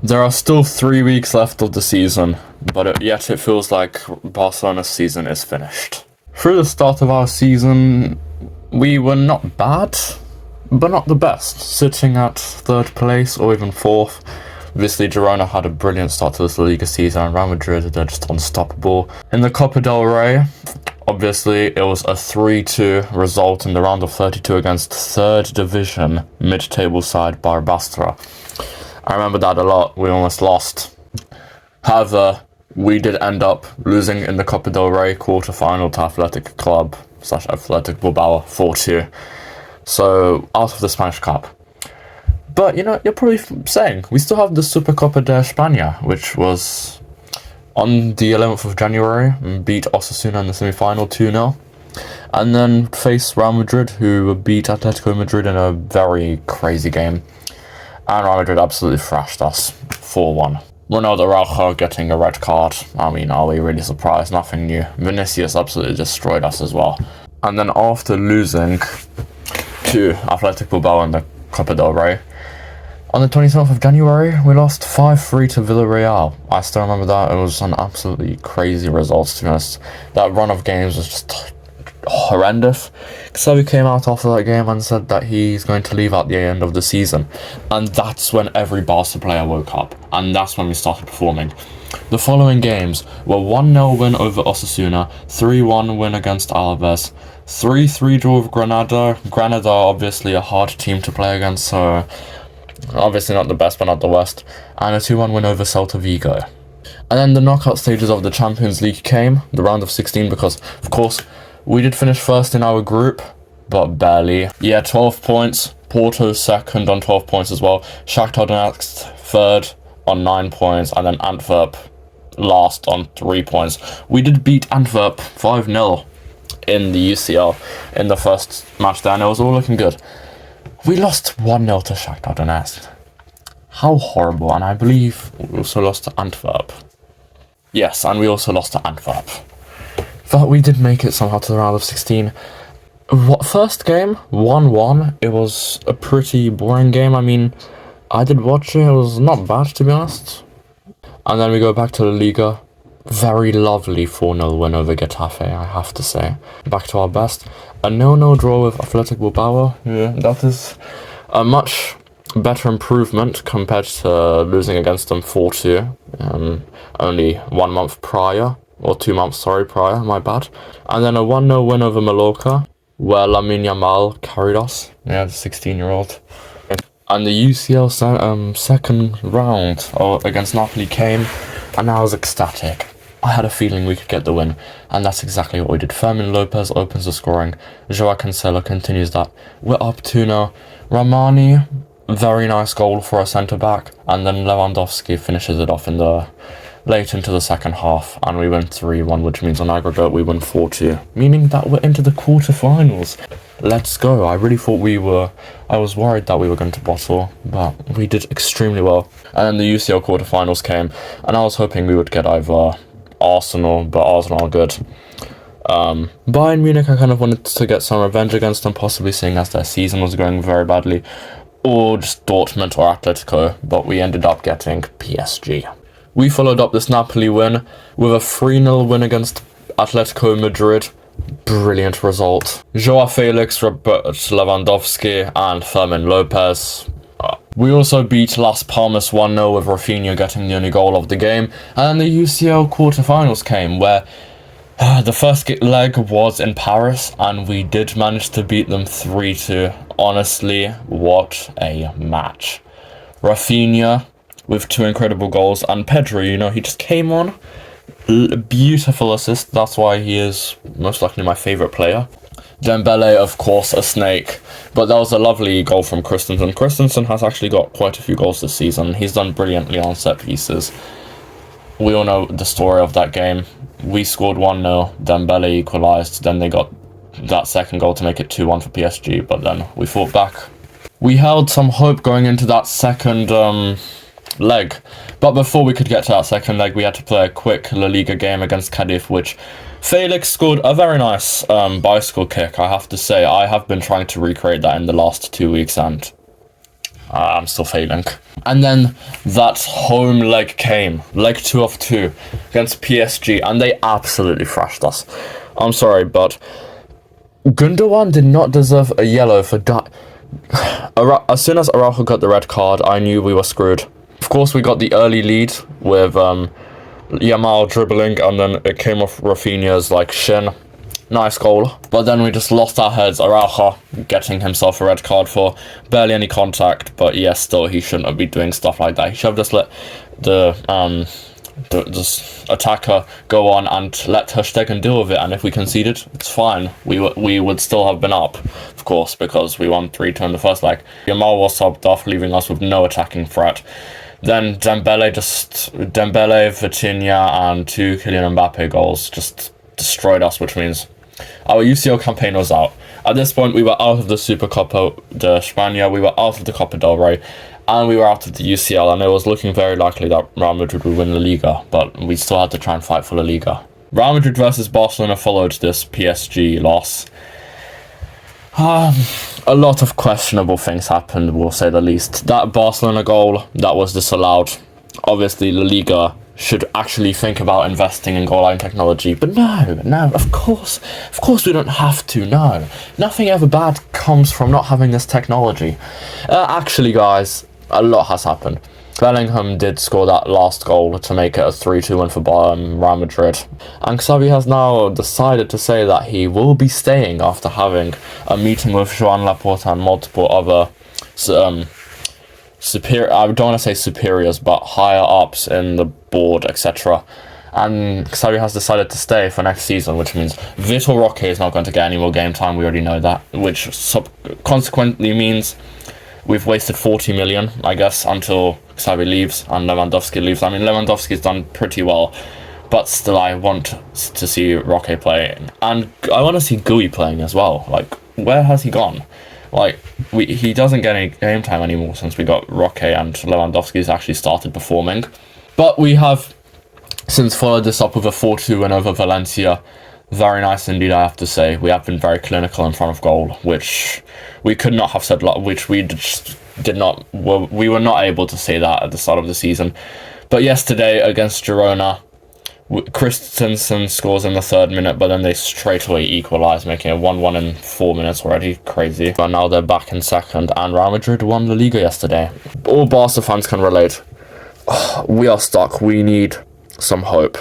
There are still 3 weeks left of the season, but yet it feels like Barcelona's season is finished. Through the start of our season, we were not bad, but not the best, sitting at 3rd place or even 4th. Obviously, Girona had a brilliant start to this La Liga season, and Real Madrid, they're just unstoppable. In the Copa del Rey, obviously, it was a 3-2 result in the round of 32 against 3rd division mid-table side Barbastra. I remember that a lot. We almost lost. However, we did end up losing in the Copa del Rey quarter-final to Athletic Club / Athletic Bilbao 4-2. So, out of the Spanish Cup. But, you're probably saying, we still have the Supercopa de España, which was on the 11th of January, and beat Osasuna in the semi-final 2-0. And then face Real Madrid, who beat Atletico Madrid in a very crazy game. And Real Madrid absolutely thrashed us 4-1. Ronaldo Araujo getting a red card. I mean, are we really surprised? Nothing new. Vinicius absolutely destroyed us as well. And then after losing to Athletic Bilbao in the Copa del Rey, on the 27th of January, we lost 5-3 to Villarreal. I still remember that. It was an absolutely crazy result, to be honest. That run of games was just horrendous. Xavi came out after that game and said that he's going to leave at the end of the season. And that's when every Barca player woke up. And that's when we started performing. The following games were 1-0 win over Osasuna, 3-1 win against Alaves, 3-3 draw with Granada. Granada are obviously a hard team to play against, so obviously not the best, but not the worst. And a 2-1 win over Celta Vigo. And then the knockout stages of the Champions League came, the round of 16, because, of course, we did finish first in our group, but barely. Yeah, 12 points. Porto second on 12 points as well. Shakhtar Donetsk third on 9 points. And then Antwerp last on 3 points. We did beat Antwerp 5-0 in the UCL in the first match there, and it was all looking good. We lost 1-0 to Shakhtar Donetsk. How horrible. And I believe we also lost to Antwerp. Yes, and we also lost to Antwerp. But we did make it somehow to the round of 16. First game, 1-1. It was a pretty boring game. I mean, I did watch it. It was not bad, to be honest. And then we go back to La Liga. Very lovely 4-0 win over Getafe, I have to say. Back to our best. A 0-0 draw with Athletic Bilbao. Yeah, that is a much better improvement compared to losing against them 4-2. Only 1 month prior. Or 2 months, prior, my bad. And then a 1-0 win over Mallorca, where Lamine Yamal carried us. Yeah, the 16-year-old. And the UCL second round against Napoli came, and I was ecstatic. I had a feeling we could get the win, and that's exactly what we did. Fermin Lopez opens the scoring. Joao Cancelo continues that. We're up 2-0. Ramani, very nice goal for a centre-back, and then Lewandowski finishes it off in the late into the second half, and we win 3-1, which means on aggregate we win 4-2, meaning that we're into the quarterfinals. Let's go. I really thought I was worried that we were going to bottle, but we did extremely well. And then the UCL quarterfinals came, and I was hoping we would get either Arsenal, but Arsenal are good. Bayern Munich, I kind of wanted to get some revenge against them, possibly seeing as their season was going very badly, or just Dortmund or Atletico, but we ended up getting PSG. We followed up this Napoli win with a 3-0 win against Atletico Madrid. Brilliant result. Joao Felix, Robert Lewandowski, and Fermin Lopez. We also beat Las Palmas 1-0 with Rafinha getting the only goal of the game. And then the UCL quarterfinals came, where the first leg was in Paris, and we did manage to beat them 3-2. Honestly, what a match. Rafinha with 2 incredible goals, and Pedro, he just came on. Beautiful assist, that's why he is most likely my favourite player. Dembele, of course, a snake, but that was a lovely goal from Christensen. Christensen has actually got quite a few goals this season. He's done brilliantly on set pieces. We all know the story of that game. We scored 1-0, Dembele equalised, then they got that second goal to make it 2-1 for PSG, but then we fought back. We held some hope going into that second leg, but before we could get to that second leg, we had to play a quick La Liga game against Cadiz, which Felix scored a very nice bicycle kick, I have to say. I have been trying to recreate that in the last 2 weeks, and I'm still failing. And then that home leg came, leg 2 of 2 against PSG, and they absolutely thrashed us. I'm sorry, but Gundogan did not deserve a yellow for that. As soon as Araujo got the red card, I knew we were screwed. Of course, we got the early lead with Yamal dribbling, and then it came off Rafinha's shin. Nice goal. But then we just lost our heads. Araujo getting himself a red card for barely any contact. But yes, still, he shouldn't be doing stuff like that. He should have just let the attacker go on and let Ter Stegen deal with it. And if we conceded, it's fine. We would still have been up, of course, because we won 3-2 in the first leg. Yamal was subbed off, leaving us with no attacking threat. Then Dembele, Vitinha, and 2 Kylian Mbappe goals just destroyed us, which means our UCL campaign was out. At this point, we were out of the Supercopa de España, we were out of the Copa del Rey, and we were out of the UCL, and it was looking very likely that Real Madrid would win La Liga, but we still had to try and fight for La Liga. Real Madrid versus Barcelona followed this PSG loss. A lot of questionable things happened, we'll say the least. That Barcelona goal, that was disallowed. Obviously, La Liga should actually think about investing in goal line technology, but no, of course we don't have to, no. Nothing ever bad comes from not having this technology. Actually, guys, a lot has happened. Bellingham did score that last goal to make it a 3-2 win for Real Madrid. And Xavi has now decided to say that he will be staying after having a meeting with Joan Laporta and multiple other superior, I don't want to say superiors, but higher ups in the board, etc. And Xavi has decided to stay for next season, which means Vitor Roque is not going to get any more game time. We already know that, which consequently means we've wasted 40 million, I guess, until Xavi leaves and Lewandowski leaves. I mean, Lewandowski's done pretty well, but still I want to see Roque play. And I want to see Gui playing as well. Where has he gone? He doesn't get any game time anymore since we got Roque and Lewandowski's actually started performing. But we have since followed this up with a 4-2 win over Valencia. Very nice indeed, I have to say. We have been very clinical in front of goal, which we could not have said, which we just did not, we were not able to say that at the start of the season. But yesterday against Girona, Christensen scores in the 3rd minute, but then they straight away equalise, making it 1-1 in 4 minutes already. Crazy. But now they're back in 2nd, and Real Madrid won La Liga yesterday. All Barca fans can relate. We are stuck. We need some hope.